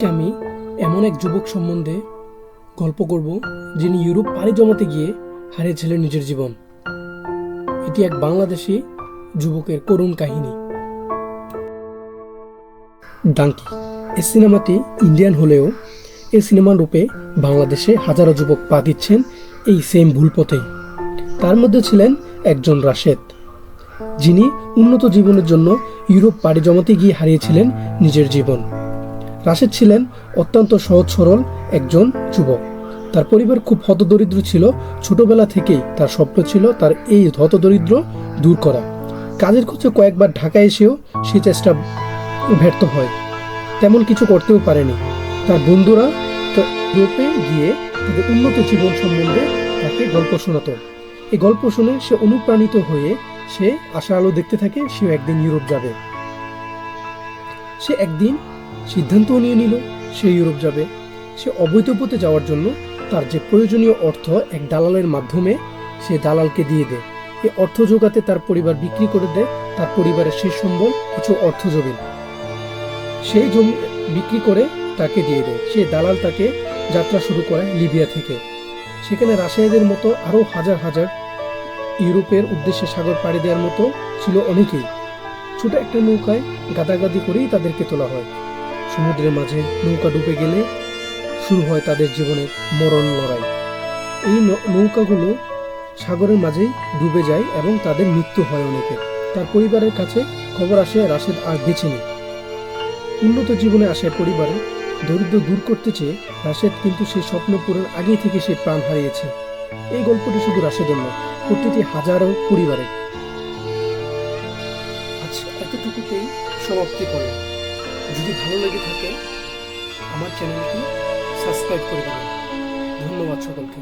আজকে আমি এমন এক যুবক সম্বন্ধে গল্প করব যিনি ইউরোপ পাড়ি জমাতে গিয়ে হারিয়েছিলেন নিজের জীবন। এটি এক বাংলাদেশি যুবকের করুণ কাহিনী। ডাঙ্কি এই সিনেমাটি ইন্ডিয়ান হলেও এই সিনেমার রূপে বাংলাদেশে হাজারো যুবক পা দিচ্ছেন এই সেম ভুল পথেই। তার মধ্যে ছিলেন একজন রাশেদ, যিনি উন্নত জীবনের জন্য ইউরোপ পাড়ি জমাতে গিয়ে হারিয়েছিলেন নিজের জীবন। রাশেদ ছিলেন অত্যন্ত সহজ সরল একজন যুবক। তার পরিবার খুব হতদরিদ্র ছিল। ছোটবেলা থেকেই তার স্বপ্ন ছিল তার এই হতদরিদ্র দূর করা। কাজের খোঁজে কয়েকবার ঢাকা এসেও সে চেষ্টা ব্যর্থ হয়, তেমন কিছু করতেও পারেনি। তার বন্ধুরা ইউরোপে গিয়ে তাদের উন্নত জীবন সম্বন্ধে তাকে গল্প শোনাতো। এই গল্প শুনে সে অনুপ্রাণিত হয়ে সে আশার আলো দেখতে থাকে সেও একদিন ইউরোপ যাবে। সে একদিন সিদ্ধান্ত নিয়ে নিল সে ইউরোপ যাবে। সে অবৈধ পথে যাওয়ার জন্য তার যে প্রয়োজনীয় অর্থ এক দালালের মাধ্যমে সে দালালকে দিয়ে দেয়। এই অর্থ জোগাতে তার পরিবার বিক্রি করে দেয়। তার পরিবারের শেষ সম্বল কিছু অর্থ জমিন, সেই জমি বিক্রি করে তাকে দিয়ে দেয়। সে দালাল তাকে যাত্রা শুরু করে লিবিয়া থেকে। সেখানে রাশিয়াদের মতো আরও হাজার হাজার ইউরোপের উদ্দেশ্যে সাগর পাড়ি দেওয়ার মতো ছিল অনেকেই। ছোট একটা নৌকায় গাদাগাদি করেই তাদেরকে তোলা হয়। সমুদ্রের মাঝে নৌকা ডুবে গেলে শুরু হয় তাদের জীবনের মরণ লড়াই। এই নৌকাগুলো সাগরের মাঝেই ডুবে যায় এবং তাদের মৃত্যু হয় অনেকের। তার পরিবারের কাছে খবর আসে রাশেদ আর বেঁচে নেই। উন্নত জীবনে আসে পরিবারে দরিদ্র দূর করতে চেয়ে রাশেদ কিন্তু সেই স্বপ্ন পূরণ আগে থেকে সে প্রাণ হারিয়েছে। এই গল্পটি শুধু রাশেদের নয়, প্রতিটি হাজারো পরিবারে। আচ্ছা, এতটুকুতেই সমাপ্তি করলাম। যদি ভালো লেগে থাকে আমার চ্যানেলটি সাবস্ক্রাইব করে দেবেন। ধন্যবাদ সকলকে।